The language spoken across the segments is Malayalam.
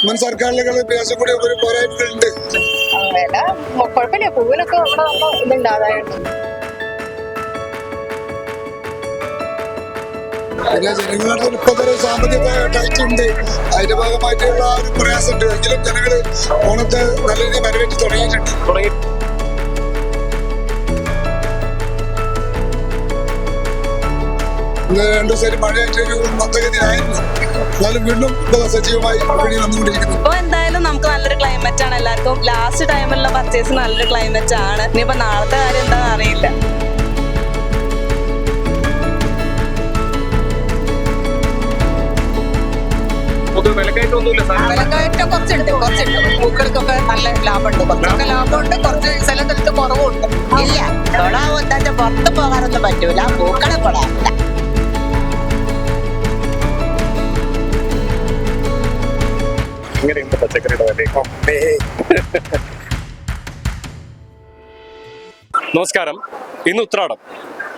മുൻ സർക്കാരിലെ വ്യത്യാസം കൂടി ഒരു പോരായ്മകളുണ്ട്. വില കുഴപ്പമില്ല, പൂവിനൊക്കെ ഇതുണ്ട്, ആദായം. പിന്നെ ജനങ്ങളുടെ ഇപ്പോഴത്തെ സാമ്പത്തിക ടൈറ്റ് ഉണ്ട്, അതിന്റെ ഭാഗമായിട്ടുള്ള ആ ഒരു പ്രയാസമുണ്ട്. എങ്കിലും ജനങ്ങള് ഓണത്തെ നല്ല രീതിയിൽ വരവേറ്റ് തുടങ്ങിയിട്ടുണ്ട്. ഇന്ന് 2 ദിവസം മഴയായിട്ട് ഒരു മന്ദഗതിയിലായിരുന്നു, എന്നാലും വീണ്ടും സജീവമായി വിപണി വന്നുകൊണ്ടിരിക്കുന്നു. ഇപ്പൊ എന്തായാലും നമുക്ക് നല്ലൊരു ക്ലൈമറ്റ് ആണ്. എല്ലാവർക്കും ലാസ്റ്റ് ടൈമിലുള്ള പർച്ചേസ് നല്ലൊരു ക്ലൈമറ്റ് ആണ്. ഇനിയിപ്പോ നാളത്തെ കാര്യം എന്താണെന്ന് അറിയില്ല. വിലക്കയറ്റം കുറച്ചുണ്ട്. പൂക്കൾക്കൊക്കെ നല്ല ലാഭമുണ്ട്, കുറച്ചൊക്കെ ലാഭമുണ്ട്, കുറച്ച് സ്ഥലത്ത് കുറവുണ്ട്. ഇല്ല, കൊളാവും എന്താ പുറത്ത് പോകാനൊന്നും പറ്റൂല, പൂക്കളെ കൊളാവില്ല. നമസ്കാരം. ഇന്ന് ഉത്രാടം.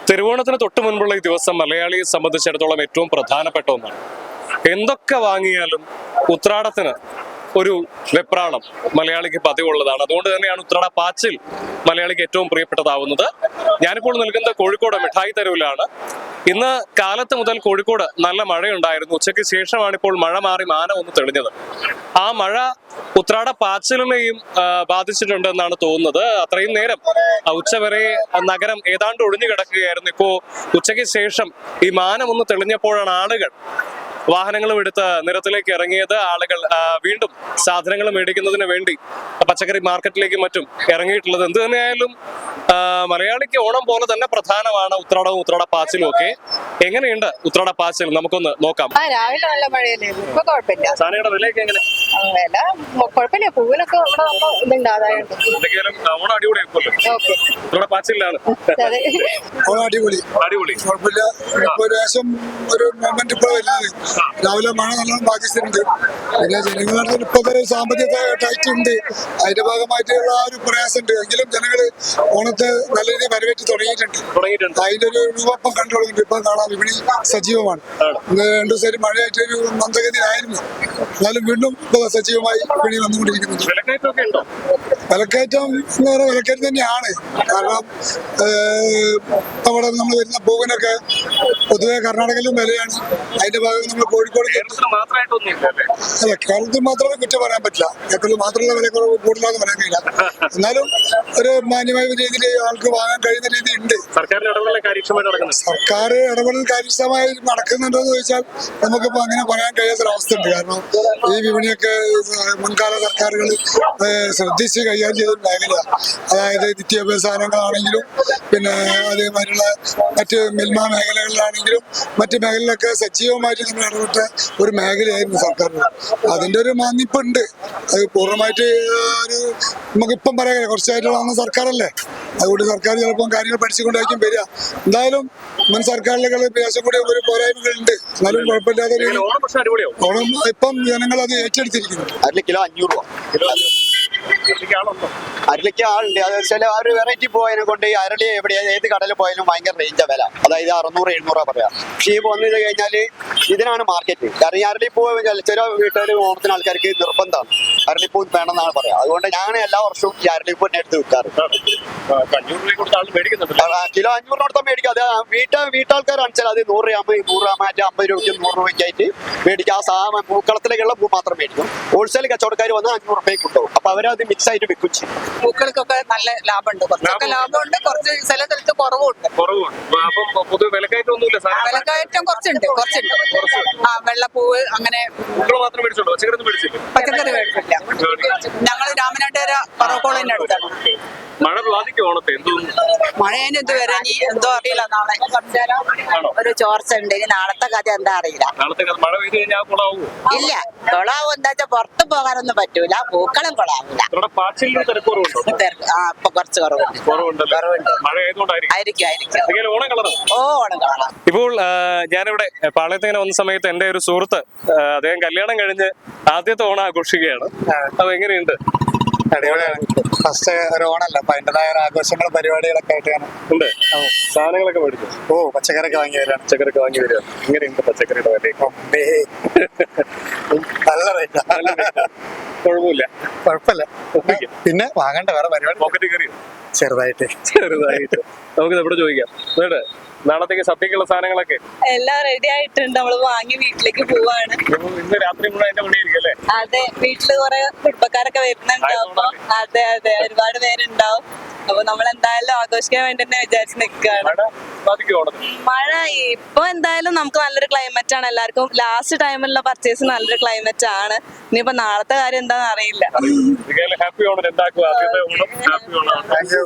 തിരുവോണത്തിന് തൊട്ട് മുൻപുള്ള ഈ ദിവസം മലയാളിയെ സംബന്ധിച്ചിടത്തോളം ഏറ്റവും പ്രധാനപ്പെട്ട ഒന്നാണ്. എന്തൊക്കെ വാങ്ങിയാലും ഉത്രാടത്തിന് ഒരു വെപ്രാളം മലയാളിക്ക് പതിവുള്ളതാണ്. അതുകൊണ്ട് തന്നെയാണ് ഉത്രാട പാച്ചിൽ മലയാളിക്ക് ഏറ്റവും പ്രിയപ്പെട്ടതാവുന്നത്. ഞാനിപ്പോൾ നിൽക്കുന്നത് കോഴിക്കോട് മിഠായി തെരുവിലാണ്. ഇന്ന് കാലത്ത് മുതൽ കോഴിക്കോട് നല്ല മഴയുണ്ടായിരുന്നു. ഉച്ചയ്ക്ക് ശേഷമാണ് ഇപ്പോൾ മഴ മാറി മാന ഒന്ന് തെളിഞ്ഞത്. ആ മഴ ഉത്രാട പാച്ചിലിനെയും ബാധിച്ചിട്ടുണ്ട് എന്നാണ് തോന്നുന്നത്. അത്രയും നേരം ഉച്ചവരെ നഗരം ഏതാണ്ട് ഒഴിഞ്ഞു കിടക്കുകയായിരുന്നു. ഇപ്പോ ഉച്ചയ്ക്ക് ശേഷം ഈ മാനം ഒന്ന് തെളിഞ്ഞപ്പോഴാണ് ആളുകൾ വാഹനങ്ങളും എടുത്ത് നിരത്തിലേക്ക് ഇറങ്ങിയത്. ആളുകൾ വീണ്ടും സാധനങ്ങൾ മേടിക്കുന്നതിന് വേണ്ടി പച്ചക്കറി മാർക്കറ്റിലേക്കും മറ്റും ഇറങ്ങിയിട്ടുള്ളത്. എന്ത് തന്നെയായാലും മലയാളിക്ക് ഓണം പോലെ തന്നെ പ്രധാനമാണ് ഉത്രാടവും ഉത്രാട പാച്ചിലും ഒക്കെ. എങ്ങനെയുണ്ട് ഉത്രാട പാച്ചിൽ? നമുക്കൊന്ന് നോക്കാം. രാവിലെ നല്ല മഴയല്ലായിരുന്നു, ഇപ്പൊ കുഴപ്പമില്ല. സാധനങ്ങളുടെ വിലയൊക്കെ എങ്ങനെ? വില കുഴപ്പമില്ല, പൂവിനൊക്കെ ഇതുണ്ട്, ആദായം. ഓണം അടിപൊളിയാക്കുമല്ലോ. ഉത്രാട പാച്ചിലാണ്. ഓണം അടിപൊളി, കുഴപ്പമില്ല. ഇപ്പൊ ലേശം ഒരു മൊമെന്റ് ഇപ്പോൾ വരുന്നത്, രാവിലെ മഴ നല്ലോണം ബാധിച്ചിട്ടുണ്ട്. പിന്നെ ജനങ്ങളുടെ ഇപ്പോഴത്തെ സാമ്പത്തിക ടൈറ്റ് ഉണ്ട്, അതിന്റെ ഭാഗമായിട്ടുള്ള ആ ഒരു പ്രയാസമുണ്ട്. എങ്കിലും ജനങ്ങള് ഓണത്തെ നല്ല രീതിയിൽ വരവേറ്റ് തുടങ്ങിയിട്ടുണ്ട്. അതിന്റെ ഒരു രൂപം കണ്ടു തുടങ്ങിയിട്ടുണ്ട്. ഇപ്പൊ കാണാം വിപണി സജീവമാണ്. ഇന്ന് 2 ദിവസം മഴയായിട്ട് ഒരു മന്ദഗതിയിലായിരുന്നു, എന്നാലും വീണ്ടും സജീവമായി വിപണി വന്നുകൊണ്ടിരിക്കുന്നുണ്ട്. വിലക്കയറ്റം എന്ന് പറയുന്നത് വിലക്കയറ്റം തന്നെയാണ്. കാരണം അവിടെ നമ്മൾ വരുന്ന പൂവിനൊക്കെ പൊതുവെ കർണാടകയിലും വിലയാണ്. അതിന്റെ ഭാഗം നമ്മൾ കോഴിക്കോട് അല്ല, കേരളത്തിൽ മാത്രമേ കുറ്റം പറയാൻ പറ്റില്ല. കേരളത്തിൽ മാത്രമുള്ള വില കുറവ് കൂടുതലാണെന്ന് പറയാൻ കഴിയില്ല. എന്നാലും ഒരു മാന്യമായ രീതിയിൽ ആൾക്ക് വാങ്ങാൻ കഴിയുന്ന രീതി ഉണ്ട്. സർക്കാർ ഇടപെടൽ കാര്യക്ഷമമായി നടക്കുന്നുണ്ടോ എന്ന് ചോദിച്ചാൽ നമുക്കിപ്പോ അങ്ങനെ പറയാൻ കഴിയാത്തൊരവസ്ഥ ഉണ്ട്. കാരണം ഈ വിപണിയൊക്കെ മുൻകാല സർക്കാരുകൾ ശ്രദ്ധിച്ച് കൈകാര്യം ചെയ്ത മേഖലയാണ്. അതായത് നിത്യോപയോഗ സാധനങ്ങളാണെങ്കിലും പിന്നെ അതേമാതിരിയുള്ള മറ്റ് മിൽമ മേഖലകളിലാണെങ്കിലും മറ്റ് മേഖലയിലൊക്കെ സജീവമായിട്ട് നമ്മൾ ഇടപെട്ട ഒരു മേഖലയായിരുന്നു സർക്കാരിന്. അതിന്റെ ഒരു മാന്യപ്പുണ്ട്. അത് പൂർണ്ണമായിട്ട് ഒരു നമുക്കിപ്പം പറയാൻ കുറച്ചായിട്ടുള്ള സർക്കാരല്ലേ, അതുകൊണ്ട് സർക്കാർ ചിലപ്പോൾ കാര്യങ്ങൾ പഠിച്ചുകൊണ്ടായിരിക്കും വരിക. എന്തായാലും മുൻ സർക്കാരിലെ വ്യത്യാസം കൂടി ഒരു പോരായ്മകളുണ്ട്, എന്നാലും കുഴപ്പമില്ലാത്ത ഓണം ഇപ്പം ജനങ്ങൾ അത് ഏറ്റെടുത്തിരിക്കുന്നു. 1 കിലോ 500 രൂപ. അരളിക്ക് ആളുണ്ട്. അത് വെച്ചാൽ ആ ഒരു വെറൈറ്റി പോയതിനെ കൊണ്ട് ഈ അരളി എവിടെ ഏത് കടയിൽ പോയാലും ഭയങ്കര റേഞ്ചാ വില. അതായത് 600-700 പറയാം. പക്ഷേ ഈ വന്നു കഴിഞ്ഞാൽ ഇതിനാണ് മാർക്കറ്റ്. കാരണം ഈ അരളിപ്പൂ ചില വീട്ടുകാർ ഓണത്തിന് ആൾക്കാർക്ക് നിർബന്ധമാണ് അരളിപ്പൂ വേണമെന്നാണ് പറയാം. അതുകൊണ്ട് ഞാൻ എല്ലാ വർഷവും ഈ അരളിപ്പൂ തന്നെ എടുത്ത് വിൽക്കാറ്. കിലോ 500 കൊടുത്താൽ മേടിക്കാം. അത് വീട്ടാൾക്കാരാണ് വെച്ചാൽ അത് 100 രൂപ 50 രൂപയ്ക്ക് 100 രൂപയ്ക്കായിട്ട് മേടിക്കും. ആ സാധനം പൂക്കളത്തിലേക്കുള്ള പൂ മാത്രം മേടിക്കും. ഹോൾസെയിൽ കച്ചവടക്കാർ വന്ന് 500 രൂപയ്ക്ക് കിട്ടും. അപ്പൊ അവരത് മിക്സ് ആയിട്ട് വിൽക്കും. പൂക്കൾക്കൊക്കെ നല്ല ലാഭമുണ്ട്, കുറച്ചൊക്കെ ലാഭമുണ്ട്, കുറച്ച് സ്ഥലത്ത് കുറവുണ്ട്. വിലക്കയറ്റം കുറച്ചുണ്ട്. വെള്ളപ്പൂവ് അങ്ങനെ പച്ചക്കറി മേടിച്ചില്ല. ഞങ്ങൾ രാമനാട്ടുകര പറവക്കോളിന്റെ അടുത്താണ്. മഴേന് ഇതുവരെ എന്തോ അറിയില്ല. നാളെ ഒരു ചോർച്ച ഉണ്ട്. നാളത്തെ കഥ എന്താ അറിയില്ല. ഇല്ല, കൊളാവും എന്താ പുറത്ത് പോകാനൊന്നും പറ്റൂല, പൂക്കളും കൊളാവില്ല. ഇപ്പൊ കുറച്ച് കുറവുണ്ട്. ഓണം കാണാം. ഇപ്പോൾ ഞാനിവിടെ പാളയത്തിങ്ങനെ വന്ന സമയത്ത് എന്റെ ഒരു സുഹൃത്ത് അദ്ദേഹം കല്യാണം കഴിഞ്ഞ് ആദ്യത്തെ ഓണം ആഘോഷിക്കുകയാണ്. അത് എങ്ങനെയുണ്ട്? അടിപൊളിയാണ്. ഫസ്റ്റ് ഒരു ഓണല്ല, അപ്പൊ അതിൻ്റെതായ ഒരു ആഘോഷങ്ങളും പരിപാടികളൊക്കെ ആയിട്ട് ഞാൻ ഉണ്ട് സാധനങ്ങളൊക്കെ മേടിച്ചു. പച്ചക്കറിയൊക്കെ വാങ്ങി വരാണ്. പച്ചക്കറിയൊക്കെ വാങ്ങി വരിക. ഇങ്ങനെയുണ്ട് പച്ചക്കറിയുടെ വില. നല്ല റേറ്റാ. കുഴപ്പമില്ല. കുഴപ്പമില്ല. പിന്നെ വാങ്ങണ്ട വേറെ പരിപാടി പോക്കറ്റ് കയറിയോ? ചെറുതായിട്ട്. നമുക്ക് ഇവിടെ ചോദിക്കാം. എന്നിട്ട് നാളത്തേക്ക് സദ്യക്കുള്ള സാധനങ്ങളൊക്കെ എല്ലാം റെഡി ആയിട്ടുണ്ട്. നമ്മള് വാങ്ങി വീട്ടിലേക്ക് പോവാണ്. ഇന്ന് രാത്രി മുഴുവൻ അതിന്റെ പണിയായിരിക്കും അല്ലേ? അതെ, വീട്ടില് കുറെ കുടുംബക്കാരൊക്കെ വരുന്നുണ്ട്. അപ്പൊ അതെ ഒരുപാട് പേരുണ്ടാവും. അപ്പൊ നമ്മൾ എന്തായാലും ആഘോഷിക്കാൻ വേണ്ടി തന്നെ വിചാരിച്ച് നിൽക്കുകയാണ്. മഴ ബാധിക്കും ഓണത്തിന്? മഴ ഇപ്പൊ എന്തായാലും നമുക്ക് നല്ലൊരു ക്ലൈമറ്റ് ആണ്. എല്ലാവർക്കും ലാസ്റ്റ് ടൈമിലുള്ള പർച്ചേസ് നല്ലൊരു ക്ലൈമറ്റ് ആണ്. ഇനിയിപ്പോ നാളത്തെ കാര്യം എന്താണെന്ന് അറിയില്ല. ഹാപ്പി ഓണം. എന്താക്കുക ആദ്യത്തെ Onam happy Onam. Thank you.